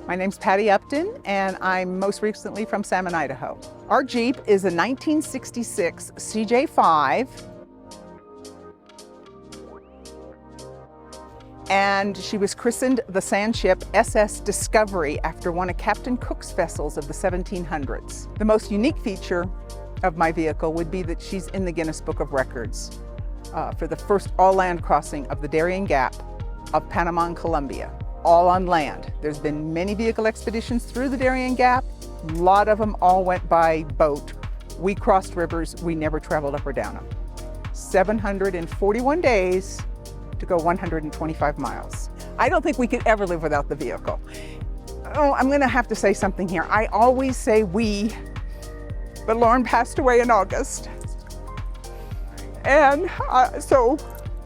My name's Patty Upton, and I'm most recently from Salmon, Idaho. Our Jeep is a 1966 CJ-5, and she was christened the sand ship SS Discovery after one of Captain Cook's vessels of the 1700s. The most unique feature of my vehicle would be that she's in the Guinness Book of Records for the first all-land crossing of the Darién Gap of Panama and Colombia, all on land. There's been many vehicle expeditions through the Darién Gap. A lot of them all went by boat. We crossed rivers, we never traveled up or down them. 741 days to go 125 miles. I don't think we could ever live without the vehicle. Oh, I'm gonna have to say something here. I always say we, but Loren passed away in August. And so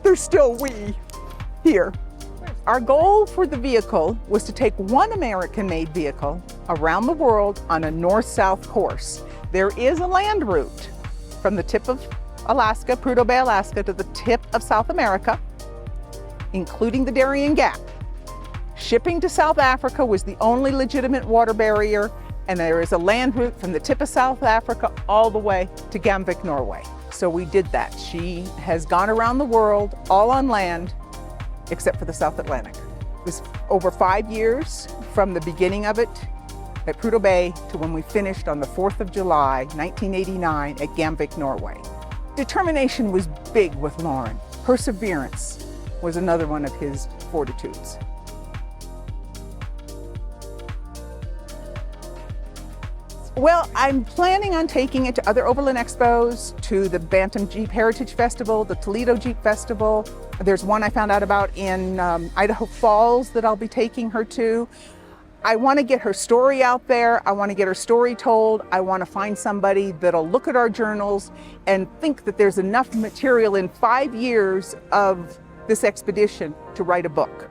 there's still we here. Our goal for the vehicle was to take one American-made vehicle around the world on a north-south course. There is a land route from the tip of Alaska, Prudhoe Bay, Alaska, to the tip of South America, including the Darién Gap. Shipping to South Africa was the only legitimate water barrier, and there is a land route from the tip of South Africa all the way to Gamvik, Norway. So we did that. She has gone around the world, all on land, except for the South Atlantic. It was over 5 years from the beginning of it at Prudhoe Bay to when we finished on the 4th of July, 1989 at Gamvik, Norway. Determination was big with Loren. Perseverance was another one of his fortitudes. Well, I'm planning on taking it to other Overland Expos, to the Bantam Jeep Heritage Festival, the Toledo Jeep Festival. There's one I found out about in Idaho Falls that I'll be taking her to. I want to get her story out there. I want to get her story told. I want to find somebody that'll look at our journals and think that there's enough material in 5 years of this expedition to write a book.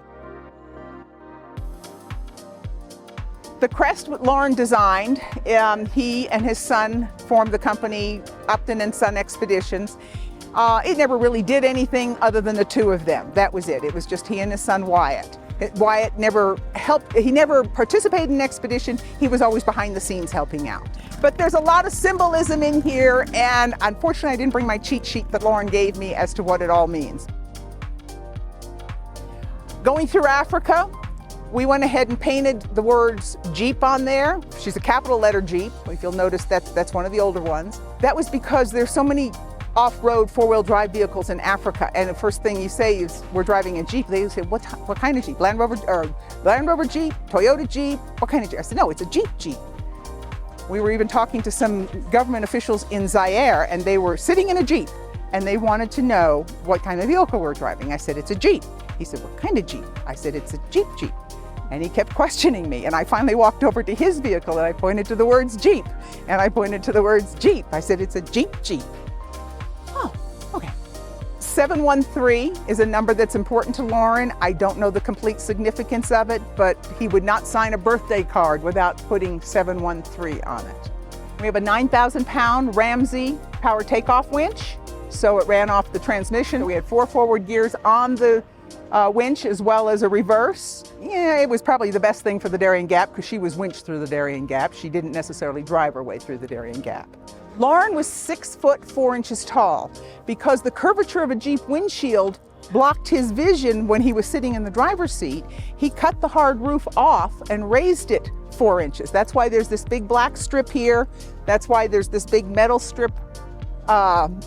The Crest Loren designed, he and his son formed the company Upton and Son Expeditions. It never really did anything other than the two of them. That was it. It was just he and his son Wyatt. Wyatt never helped, he never participated in an expedition. He was always behind the scenes helping out. But there's a lot of symbolism in here, and unfortunately I didn't bring my cheat sheet that Loren gave me as to what it all means. Going through Africa, we went ahead and painted the words Jeep on there. She's a capital letter Jeep. If you'll notice that's one of the older ones. That was because there's so many off-road four-wheel drive vehicles in Africa, and the first thing you say is we're driving a Jeep. They say, what kind of Jeep? Land Rover Jeep, Toyota Jeep, what kind of Jeep? I said, no, it's a Jeep. We were even talking to some government officials in Zaire, and they were sitting in a Jeep, and they wanted to know what kind of vehicle we're driving. I said, it's a Jeep. He said, what kind of Jeep? I said, it's a Jeep. And he kept questioning me, and I finally walked over to his vehicle and I pointed to the words Jeep, and I pointed to the words Jeep. I said, it's a Jeep. Oh, okay. 713 is a number that's important to Loren. I don't know the complete significance of it, but he would not sign a birthday card without putting 713 on it. We have a 9,000-pound Ramsey power takeoff winch, so it ran off the transmission. We had 4 forward gears on the winch as well as a reverse. Yeah, it was probably the best thing for the Darién Gap because she was winched through the Darién Gap. She didn't necessarily drive her way through the Darién Gap. Loren was 6 foot 4 inches tall. Because the curvature of a Jeep windshield blocked his vision when he was sitting in the driver's seat, he cut the hard roof off and raised it 4 inches. That's why there's this big black strip here. That's why there's this big metal strip on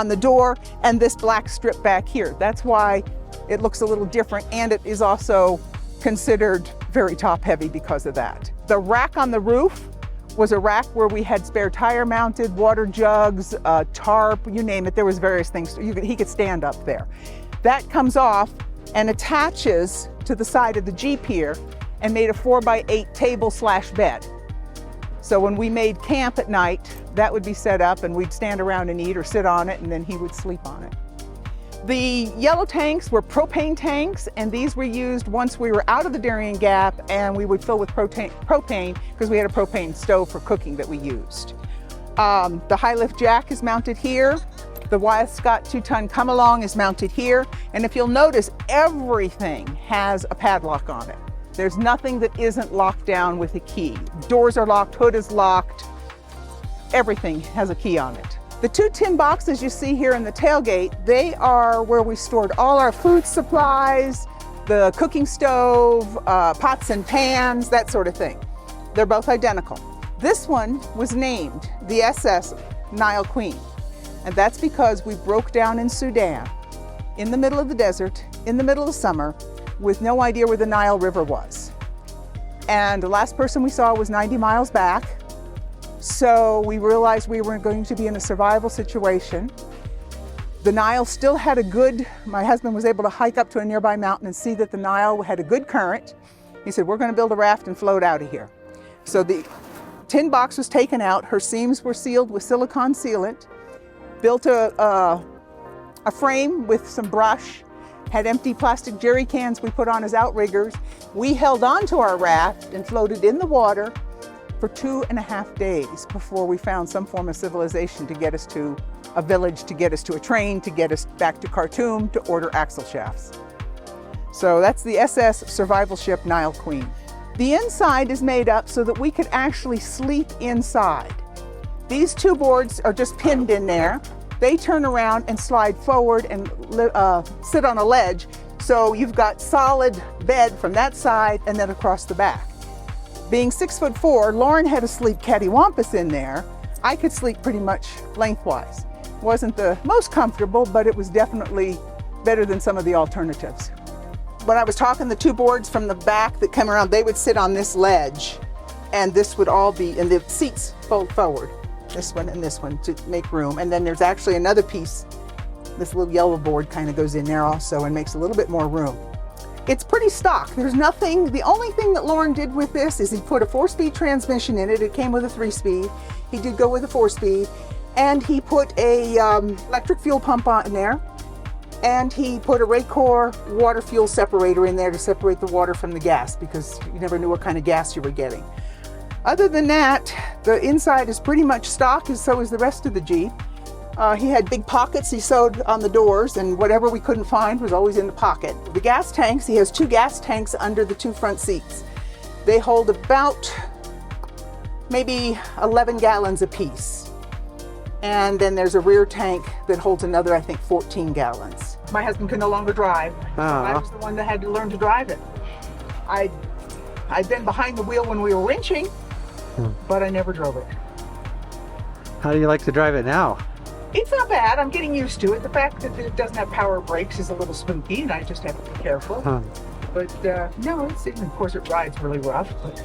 the door and this black strip back here. That's why it looks a little different, and it is also considered very top heavy because of that. The rack on the roof was a rack where we had spare tire mounted, water jugs, tarp, you name it. There was various things. He could stand up there. That comes off and attaches to the side of the Jeep here and made a 4x8 table/bed. So when we made camp at night, that would be set up and we'd stand around and eat or sit on it, and then he would sleep on it. The yellow tanks were propane tanks, and these were used once we were out of the Darién Gap, and we would fill with propane because we had a propane stove for cooking that we used. The high lift jack is mounted here. The Wyeth Scott 2-ton come along is mounted here. And if you'll notice, everything has a padlock on it. There's nothing that isn't locked down with a key. Doors are locked, hood is locked, everything has a key on it. The 2 tin boxes you see here in the tailgate, they are where we stored all our food supplies, the cooking stove, pots and pans, that sort of thing. They're both identical. This one was named the SS Nile Queen, and that's because we broke down in Sudan, in the middle of the desert, in the middle of summer, with no idea where the Nile River was. And the last person we saw was 90 miles back. So we realized we were going to be in a survival situation. The Nile still had my husband was able to hike up to a nearby mountain and see that the Nile had a good current. He said, we're going to build a raft and float out of here. So the tin box was taken out, her seams were sealed with silicone sealant, built a frame with some brush, had empty plastic jerry cans we put on as outriggers. We held on to our raft and floated in the water for 2.5 days before we found some form of civilization to get us to a village, to get us to a train, to get us back to Khartoum to order axle shafts. So that's the SS survival ship Nile Queen. The inside is made up so that we could actually sleep inside. These 2 boards are just pinned in there. They turn around and slide forward and sit on a ledge. So you've got solid bed from that side and then across the back. Being 6'4", Loren had to sleep cattywampus in there. I could sleep pretty much lengthwise. Wasn't the most comfortable, but it was definitely better than some of the alternatives. When I was talking, the 2 boards from the back that come around, they would sit on this ledge, and this would all be, and the seats fold forward, this one and this one, to make room. And then there's actually another piece, this little yellow board kind of goes in there also and makes a little bit more room. It's pretty stock. There's nothing, the only thing that Loren did with this is he put a 4-speed transmission in it. It came with a 3-speed. He did go with a 4-speed. And he put a electric fuel pump on there. And he put a Raycor water fuel separator in there to separate the water from the gas, because you never knew what kind of gas you were getting. Other than that, the inside is pretty much stock, and so is the rest of the Jeep. He had big pockets he sewed on the doors, and whatever we couldn't find was always in the pocket. The gas tanks, he has 2 gas tanks under the 2 front seats. They hold about maybe 11 gallons apiece. And then there's a rear tank that holds another, I think, 14 gallons. My husband could no longer drive. So I was the one that had to learn to drive it. I'd been behind the wheel when we were winching, but I never drove it. How do you like to drive it now? It's not bad. I'm getting used to it. The fact that it doesn't have power brakes is a little spooky, and I just have to be careful. But no, of course it rides really rough. But